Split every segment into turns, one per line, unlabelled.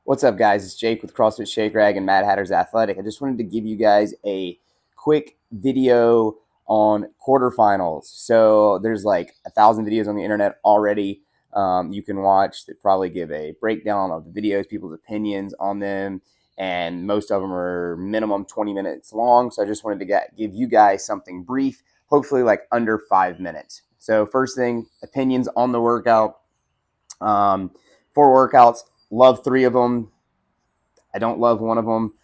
What's up, guys? It's Jake with CrossFit Shake Rag and Mad Hatter's Athletic. I just wanted to give you guys a quick video on quarterfinals. So there's like 1,000 videos on the internet already. You can watch that probably give a breakdown of the videos, people's opinions on them, and most of them are minimum 20 minutes long. So I just wanted to give you guys something brief, hopefully like under 5 minutes. So first thing, opinions on the workout. Um, 4 workouts. Love 3 of them. I don't love one of them.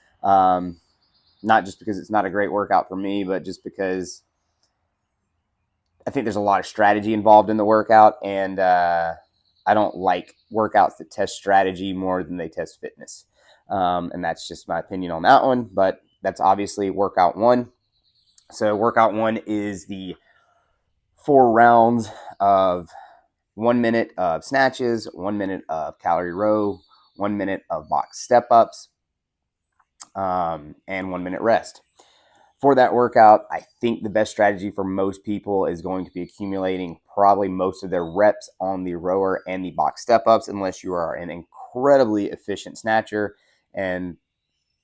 Not just because it's not a great workout for me, but just because I think there's a lot of strategy involved in the workout, and I don't like workouts that test strategy more than they test fitness. And that's just my opinion on that one. But that's obviously workout one. So workout one is the 4 rounds of 1 minute of snatches, 1 minute of calorie row, 1 minute of box step ups, and 1 minute rest. For that workout, I think the best strategy for most people is going to be accumulating probably most of their reps on the rower and the box step ups, unless you are an incredibly efficient snatcher and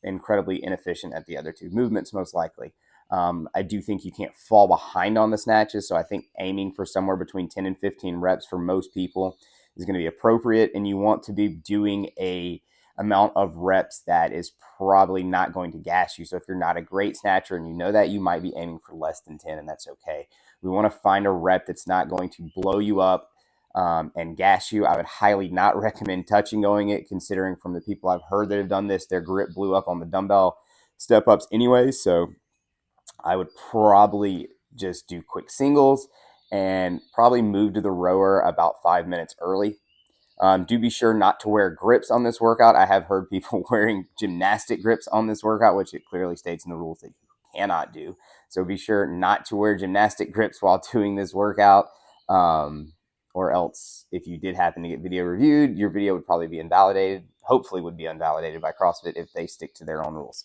incredibly inefficient at the other two movements, most likely. I do think you can't fall behind on the snatches, so I think aiming for somewhere between 10 and 15 reps for most people is going to be appropriate, and you want to be doing a amount of reps that is probably not going to gas you. So if you're not a great snatcher and you know that, you might be aiming for less than 10, and that's okay. We want to find a rep that's not going to blow you up and gas you. I would highly not recommend touching going it, considering from the people I've heard that have done this, their grip blew up on the dumbbell step ups anyway. So I would probably just do quick singles and probably move to the rower about 5 minutes early. Do be sure not to wear grips on this workout. I have heard people wearing gymnastic grips on this workout, which it clearly states in the rules that you cannot do. So be sure not to wear gymnastic grips while doing this workout. Or else, if you did happen to get video reviewed, your video would probably be invalidated. Hopefully, would be invalidated by CrossFit if they stick to their own rules.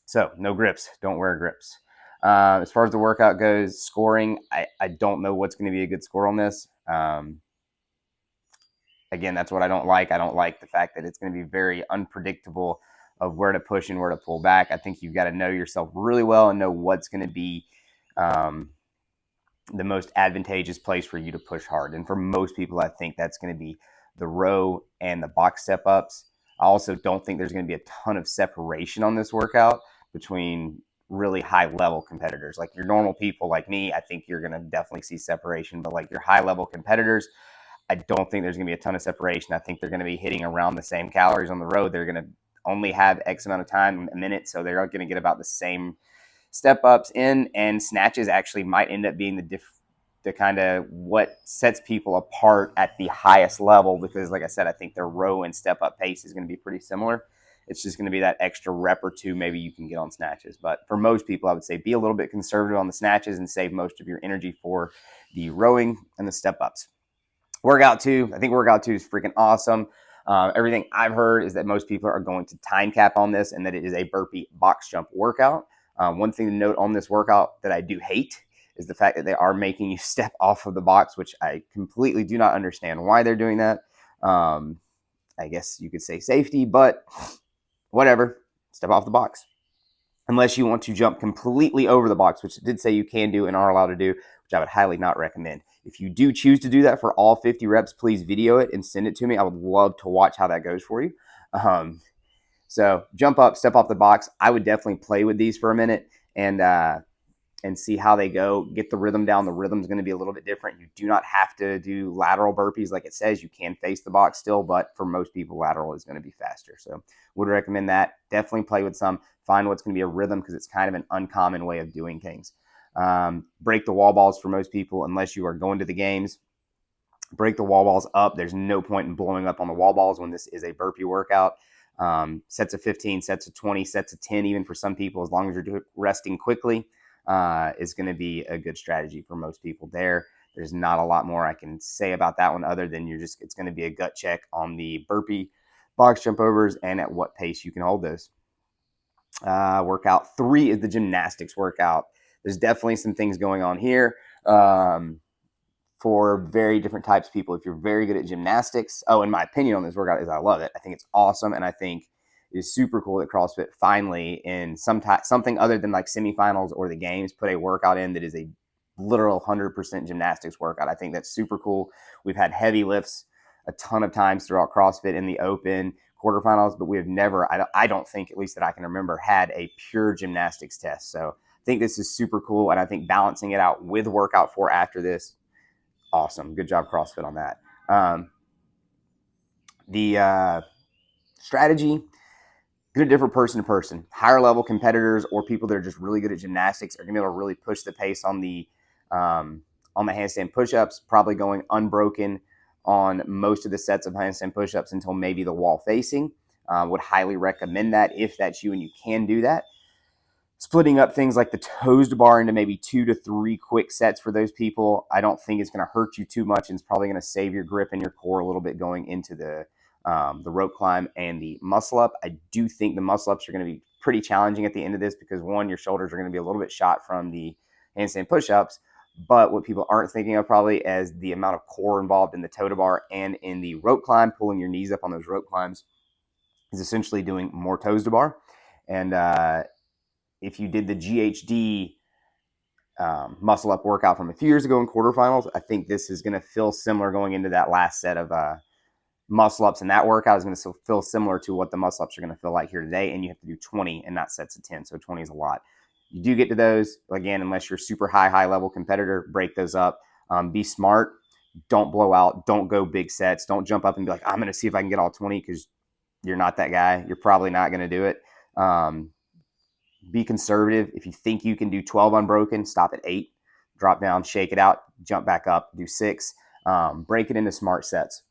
So no grips. Don't wear grips. As far as the workout goes, scoring, I don't know what's going to be a good score on this. Again, that's what I don't like. I don't like the fact that it's going to be very unpredictable of where to push and where to pull back. I think you've got to know yourself really well and know what's going to be the most advantageous place for you to push hard. And for most people, I think that's going to be the row and the box step ups. I also don't think there's going to be a ton of separation on this workout between really high level competitors. Like your normal people like me, I think you're going to definitely see separation, but like your high level competitors, I don't think there's going to be a ton of separation. I think they're going to be hitting around the same calories on the road. They're going to only have X amount of time, a minute, so they're going to get about the same step ups in, and snatches actually might end up being the kind of what sets people apart at the highest level, because like I said, I think their row and step up pace is going to be pretty similar. It's just going to be that extra rep or two maybe you can get on snatches. But for most people, I would say be a little bit conservative on the snatches and save most of your energy for the rowing and the step ups. Workout two, I think workout two is freaking awesome. Everything I've heard is that most people are going to time cap on this and that it is a burpee box jump workout. One thing to note on this workout that I do hate is the fact that they are making you step off of the box, which I completely do not understand why they're doing that. I guess you could say safety, but whatever. Step off the box. Unless you want to jump completely over the box, which it did say you can do and are allowed to do, which I would highly not recommend. If you do choose to do that for all 50 reps, please video it and send it to me. I would love to watch how that goes for you. So jump up, step off the box. I would definitely play with these for a minute and see how they go. Get the rhythm down. The rhythm's going to be a little bit different. You do not have to do lateral burpees like it says. You can face the box still, but for most people, lateral is going to be faster. So would recommend that. Definitely play with some. Find what's going to be a rhythm, because it's kind of an uncommon way of doing things. Break the wall balls for most people, unless you are going to the games. Break the wall balls up. There's no point in blowing up on the wall balls when this is a burpee workout. Sets of 15, sets of 20, sets of 10, even for some people, as long as you're resting quickly, is going to be a good strategy for most people there. There's not a lot more I can say about that one other than it's going to be a gut check on the burpee box jump overs and at what pace you can hold those. Workout three is the gymnastics workout. There's definitely some things going on here. for very different types of people. If you're very good at gymnastics, oh, and my opinion on this workout is I love it. I think it's awesome, and I think it is super cool that CrossFit finally, in something other than like semifinals or the games, put a workout in that is a literal 100% gymnastics workout. I think that's super cool. We've had heavy lifts a ton of times throughout CrossFit in the open quarterfinals, but we have never, I don't think, at least that I can remember, had a pure gymnastics test. So I think this is super cool, and I think balancing it out with workout 4 after this, awesome. Good job, CrossFit, on that. The strategy, going to differ person to person. Higher level competitors or people that are just really good at gymnastics are going to be able to really push the pace on the handstand push-ups, probably going unbroken on most of the sets of handstand push-ups until maybe the wall facing. Would highly recommend that if that's you and you can do that. Splitting up things like the toes bar into maybe 2 to 3 quick sets for those people, I don't think it's going to hurt you too much, and it's probably going to save your grip and your core a little bit going into the rope climb and the muscle up. I do think the muscle ups are going to be pretty challenging at the end of this because, one, your shoulders are going to be a little bit shot from the handstand push-ups, but what people aren't thinking of probably as the amount of core involved in the toe bar and in the rope climb, pulling your knees up on those rope climbs, is essentially doing more toes to bar. And if you did the GHD muscle up workout from a few years ago in quarterfinals, I think this is going to feel similar going into that last set of muscle ups, and that workout is going to feel similar to what the muscle ups are going to feel like here today. And you have to do 20 and not sets of 10, so 20 is a lot. You do get to those again, unless you're super high level competitor, break those up. Be smart. Don't blow out. Don't go big sets. Don't jump up and be like, I'm going to see if I can get all 20, because you're not that guy. You're probably not going to do it. Be conservative. If you think you can do 12 unbroken, stop at 8, drop down, shake it out, jump back up, do 6, break it into smart sets.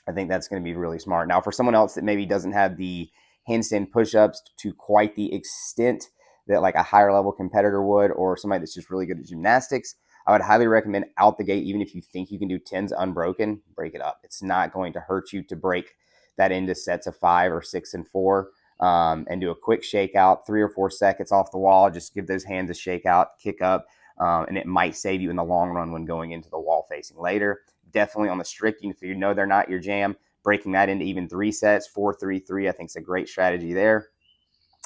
I think that's going to be really smart. Now, for someone else that maybe doesn't have the handstand push-ups to quite the extent that like a higher level competitor would, or somebody that's just really good at gymnastics, I would highly recommend out the gate, even if you think you can do 10s unbroken, break it up. It's not going to hurt you to break that into sets of 5 or 6 and 4. And do a quick shakeout, 3 or 4 seconds off the wall. Just give those hands a shakeout, kick up, and it might save you in the long run when going into the wall facing later. Definitely on the strict, if you know they're not your jam, breaking that into even 3 sets, 4, 3, 3, I think is a great strategy there.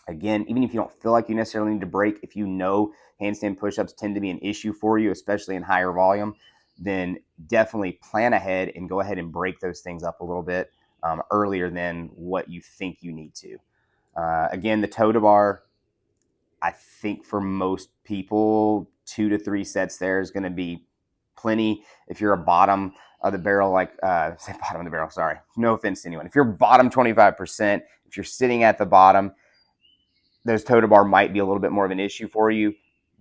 Again, even if you don't feel like you necessarily need to break, if you know handstand push-ups tend to be an issue for you, especially in higher volume, then definitely plan ahead and go ahead and break those things up a little bit earlier than what you think you need to. Again, the toe to bar, I think for most people, 2 to 3 sets there is going to be plenty. If you're a bottom of the barrel, say bottom of the barrel, sorry, no offense to anyone. If you're bottom 25%, if you're sitting at the bottom, those toe to bar might be a little bit more of an issue for you.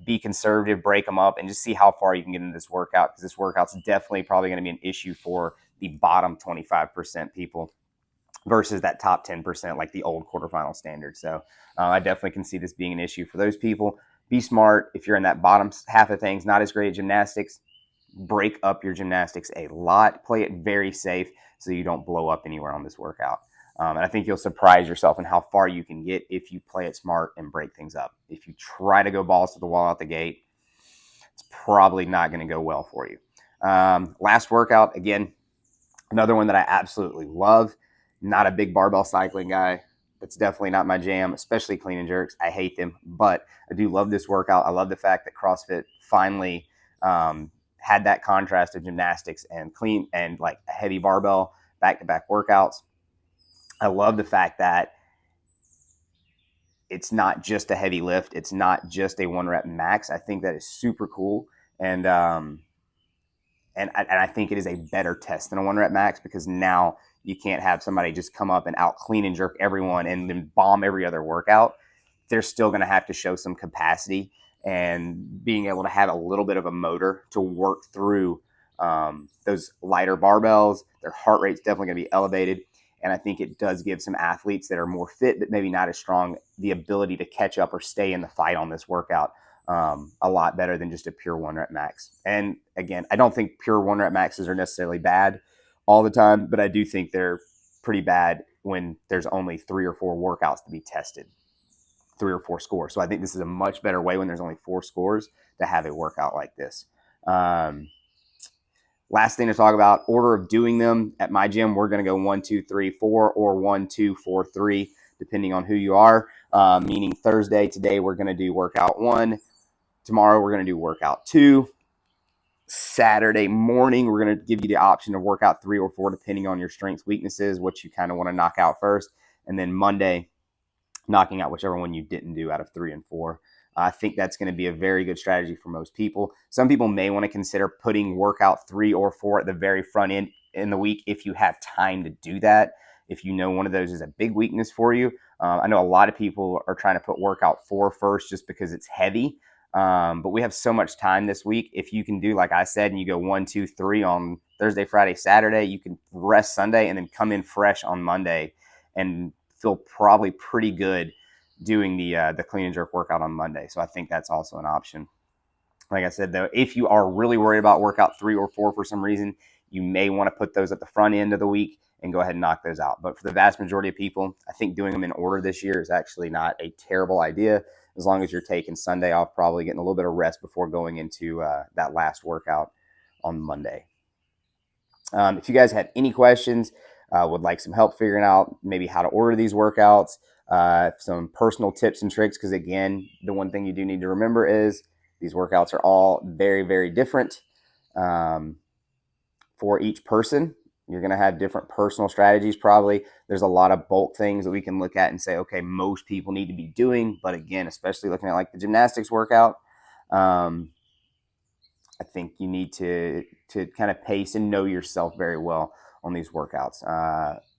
Be conservative, break them up, and just see how far you can get into this workout, because this workout's definitely probably going to be an issue for the bottom 25% people versus that top 10%, like the old quarterfinal standard. So I definitely can see this being an issue for those people. Be smart. If you're in that bottom half of things, not as great at gymnastics, break up your gymnastics a lot. Play it very safe so you don't blow up anywhere on this workout. And I think you'll surprise yourself in how far you can get if you play it smart and break things up. If you try to go balls to the wall out the gate, it's probably not going to go well for you. Last workout, again, another one that I absolutely love. Not a big barbell cycling guy. That's definitely not my jam, especially clean and jerks. I hate them, but I do love this workout. I love the fact that CrossFit finally had that contrast of gymnastics and clean and like a heavy barbell back-to-back workouts. I love the fact that it's not just a heavy lift. It's not just a 1-rep max. I think that is super cool. And I think it is a better test than a 1-rep max, because now you can't have somebody just come up and out clean and jerk everyone and then bomb every other workout. They're still going to have to show some capacity and being able to have a little bit of a motor to work through those lighter barbells. Their heart rate's definitely going to be elevated. And I think it does give some athletes that are more fit but maybe not as strong the ability to catch up or stay in the fight on this workout a lot better than just a pure 1-rep max. And again, I don't think pure 1-rep maxes are necessarily bad all the time, but I do think they're pretty bad when there's only 3 or 4 workouts to be tested, 3 or 4 scores. So I think this is a much better way when there's only 4 scores to have a workout like this. Last thing to talk about, order of doing them. At my gym, we're going to go 1, 2, 3, 4, or 1, 2, 4, 3, depending on who you are. Meaning Thursday, today we're going to do workout 1. Tomorrow we're going to do workout 2. Saturday morning, we're going to give you the option of workout 3 or 4, depending on your strengths, weaknesses, what you kind of want to knock out first. And then Monday, knocking out whichever one you didn't do out of 3 and 4. I think that's going to be a very good strategy for most people. Some people may want to consider putting workout 3 or 4 at the very front end in the week if you have time to do that. If you know one of those is a big weakness for you. I know a lot of people are trying to put workout 4 first just because it's heavy. But we have so much time this week. If you can do, like I said, and you go 1, 2, 3 on Thursday, Friday, Saturday, you can rest Sunday and then come in fresh on Monday and feel probably pretty good doing the clean and jerk workout on Monday. So I think that's also an option. Like I said, though, if you are really worried about workout 3 or 4 for some reason, you may want to put those at the front end of the week and go ahead and knock those out. But for the vast majority of people, I think doing them in order this year is actually not a terrible idea, as long as you're taking Sunday off, probably getting a little bit of rest before going into that last workout on Monday. If you guys have any questions, would like some help figuring out maybe how to order these workouts, some personal tips and tricks, because again, the one thing you do need to remember is these workouts are all very, very different for each person. You're going to have different personal strategies probably. There's a lot of bulk things that we can look at and say, okay, most people need to be doing. But again, especially looking at like the gymnastics workout, I think you need to kind of pace and know yourself very well on these workouts.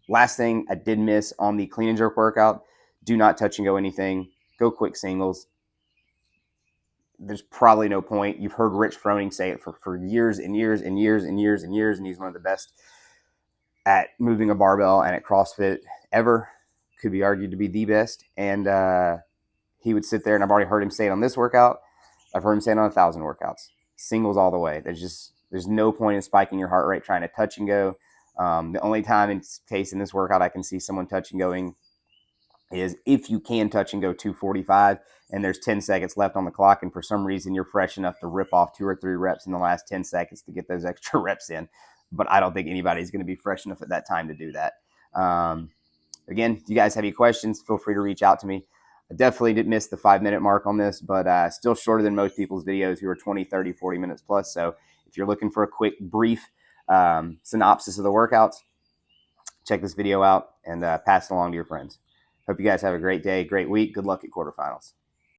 Last thing I did miss on the clean and jerk workout, do not touch and go anything. Go quick singles. There's probably no point. You've heard Rich Froning say it for years and years and years and years and years, and he's one of the best at moving a barbell and at CrossFit ever. Could be argued to be the best. And he would sit there, and I've already heard him say it on this workout. I've heard him say it on 1,000 workouts. Singles all the way. There's no point in spiking your heart rate trying to touch and go. The only time in this workout I can see someone touch and going is if you can touch and go 245 and there's 10 seconds left on the clock, and for some reason you're fresh enough to rip off 2 or 3 reps in the last 10 seconds to get those extra reps in. But I don't think anybody's going to be fresh enough at that time to do that. Again, if you guys have any questions, feel free to reach out to me. I definitely did miss the 5-minute mark on this, but still shorter than most people's videos who are 20, 30, 40 minutes plus. So if you're looking for a quick, brief synopsis of the workouts, check this video out and pass it along to your friends. Hope you guys have a great day, great week. Good luck at quarterfinals.